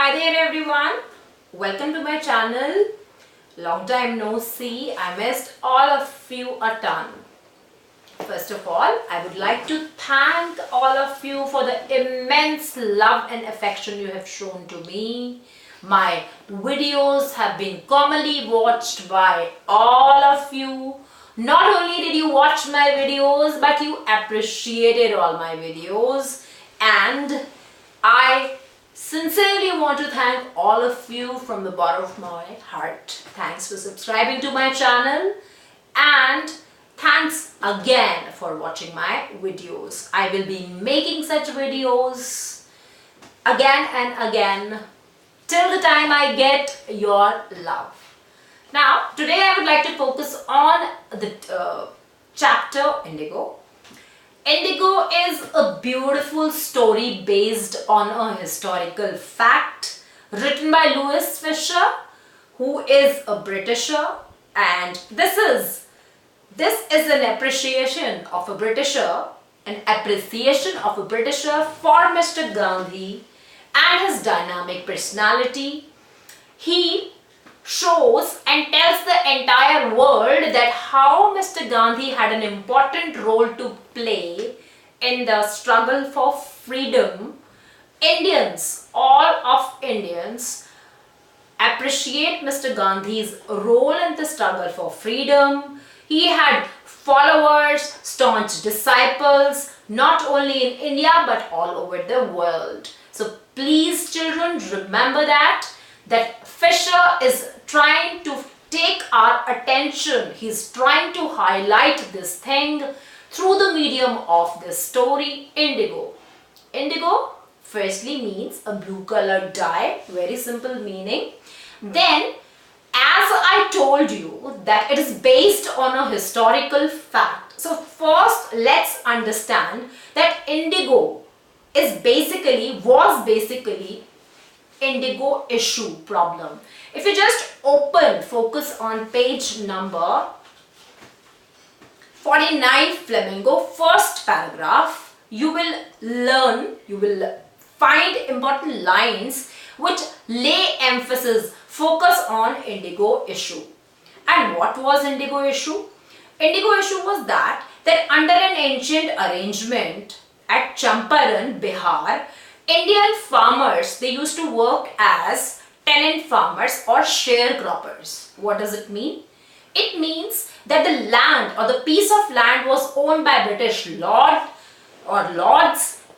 Hi there everyone, welcome to my channel. Long time no see, I missed all of you a ton. First of all, I would like to thank all of you for the immense love and affection you have shown to me. My videos have been commonly watched by all of you. Not only did you watch my videos, but you appreciated all my videos, and I sincerely want to thank all of you from the bottom of my heart. Thanks for subscribing to my channel, and thanks again for watching my videos. I will be making such videos again and again till the time I get your love. Now, today I would like to focus on the chapter Indigo. Indigo is a beautiful story based on a historical fact written by Louis Fischer, who is a Britisher, and this is an appreciation of a Britisher for Mr Gandhi and his dynamic personality. He shows and tells the entire world that how Mr Gandhi had an important role to play in the struggle for freedom. All of Indians appreciate Mr Gandhi's role in the struggle for freedom. He had followers, staunch disciples, not only in India but all over the world. So please children, remember that Fischer is trying to take our attention. He's trying to highlight this thing through the medium of this story, Indigo. Indigo firstly means a blue colored dye, very simple meaning. Then, as I told you, that it is based on a historical fact. So first let's understand that Indigo was basically Indigo issue problem. If you just focus on page number 49 Flamingo, first paragraph, you will find important lines which lay emphasis, focus on Indigo issue. And what was Indigo issue? Indigo issue was that under an ancient arrangement at Champaran, Bihar, Indian farmers, they used to work as tenant farmers or sharecroppers. What does it mean? It means that the land or the piece of land was owned by British lords,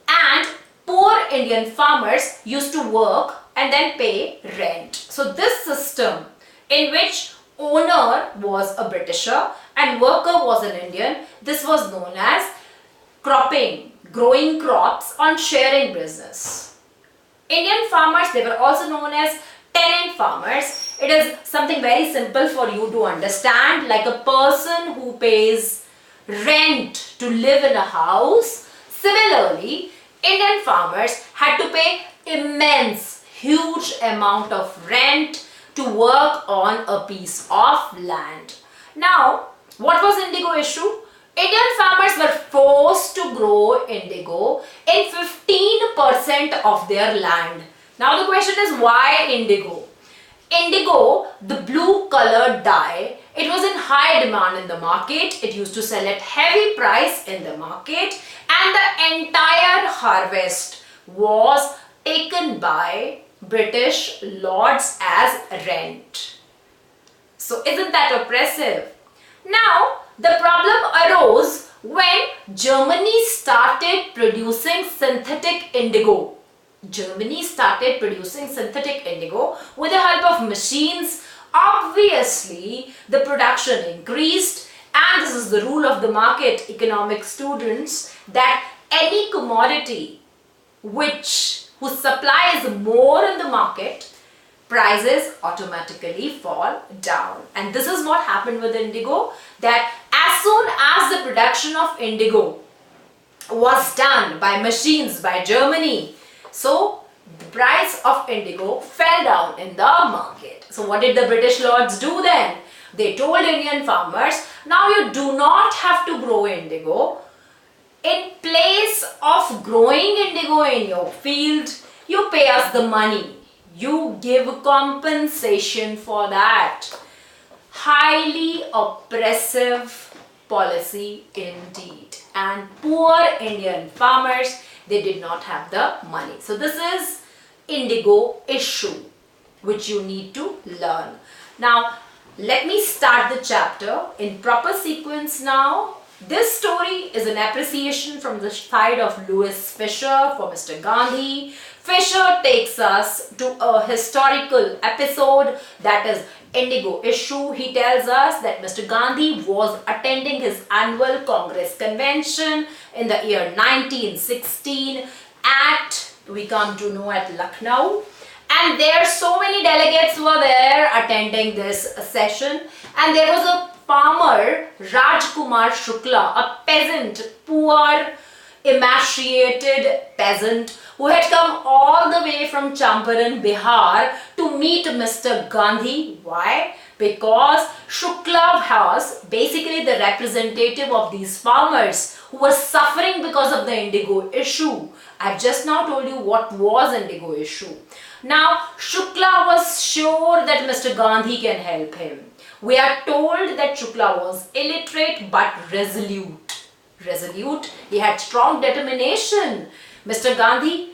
and poor Indian farmers used to work and then pay rent. So this system in which owner was a Britisher and worker was an Indian, this was known as cropping, growing crops on sharing business. Indian farmers, they were also known as tenant farmers. It is something very simple for you to understand, like a person who pays rent to live in a house. Similarly, Indian farmers had to pay huge amount of rent to work on a piece of land. Now, what was Indigo issue? Indian farmers were forced to grow indigo in 15% of their land. Now the question is, why indigo? Indigo, the blue colored dye, it was in high demand in the market. It used to sell at heavy price in the market, and the entire harvest was taken by British lords as rent. So isn't that oppressive? Now, the problem arose when Germany started producing synthetic indigo. Germany started producing synthetic indigo with the help of machines. Obviously, the production increased, and this is the rule of the market, economic students, that any commodity whose supply is more in the market, prices automatically fall down. And this is what happened with indigo, that as soon as the production of indigo was done by machines by Germany, so the price of indigo fell down in the market. So what did the British lords do then? They told Indian farmers, now you do not have to grow indigo. In place of growing indigo in your field, you pay us the money. You give compensation for that. Highly oppressive policy indeed. And poor Indian farmers, they did not have the money. So this is Indigo issue, which you need to learn. Now, let me start the chapter in proper sequence now. This story is an appreciation from the side of Louis Fischer for Mr. Gandhi. Fischer takes us to a historical episode, that is Indigo issue. He tells us that Mr. Gandhi was attending his annual Congress convention in the year 1916 at, we come to know, at Lucknow. And there so many delegates were there attending this session, and there was a farmer, Rajkumar Shukla, a peasant, poor, emaciated peasant who had come all the way from Champaran, Bihar to meet Mr. Gandhi. Why? Because Shukla was basically the representative of these farmers who were suffering because of the Indigo issue. I've just now told you what was Indigo issue. Now, Shukla was sure that Mr. Gandhi can help him. We are told that Shukla was illiterate but resolute. Resolute, he had strong determination. Mr. Gandhi,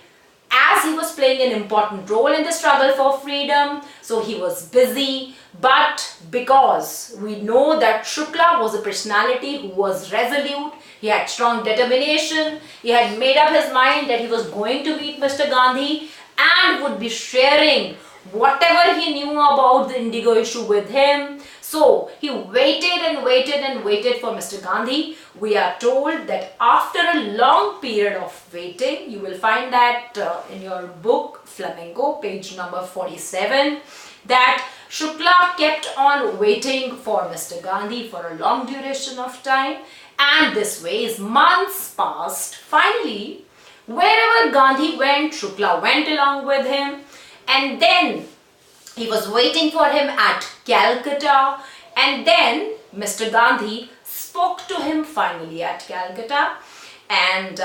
as he was playing an important role in the struggle for freedom, so he was busy. But because we know that Shukla was a personality who was resolute, he had strong determination, he had made up his mind that he was going to meet Mr. Gandhi and would be sharing whatever he knew about the Indigo issue with him. So he waited and waited and waited for Mr. Gandhi. We are told that after a long period of waiting, you will find that in your book Flamingo, page number 47, that Shukla kept on waiting for Mr. Gandhi for a long duration of time, and this way as months passed. Finally, wherever Gandhi went, Shukla went along with him, and then he was waiting for him at Calcutta, and then Mr. Gandhi spoke to him finally at Calcutta, and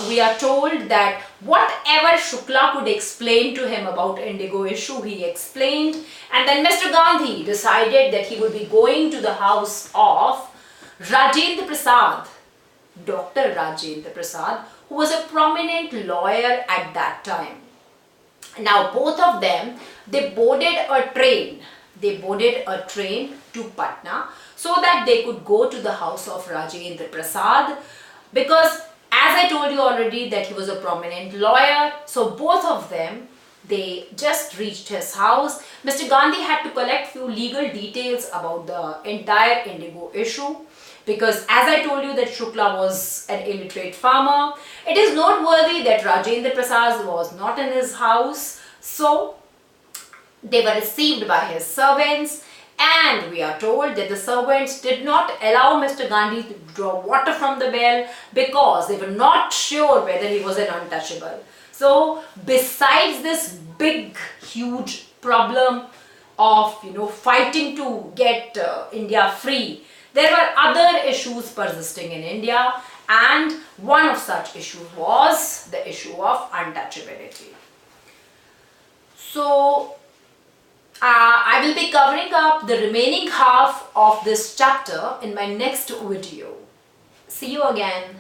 we are told that whatever Shukla could explain to him about Indigo issue, he explained, and then Mr. Gandhi decided that he would be going to the house of Rajendra Prasad, Dr. Rajendra Prasad, who was a prominent lawyer at that time. Now both of them, they boarded a train. They boarded a train to Patna so that they could go to the house of Rajendra Prasad, because as I told you already that he was a prominent lawyer. So both of them, they just reached his house. Mr. Gandhi had to collect few legal details about the entire Indigo issue, because as I told you that Shukla was an illiterate farmer. It is noteworthy that Rajendra Prasad was not in his house, so they were received by his servants, and we are told that the servants did not allow Mr. Gandhi to draw water from the well because they were not sure whether he was an untouchable. So besides this big huge problem of fighting to get India free, there were other issues persisting in India, and one of such issues was the issue of untouchability. So I will be covering up the remaining half of this chapter in my next video. See you again.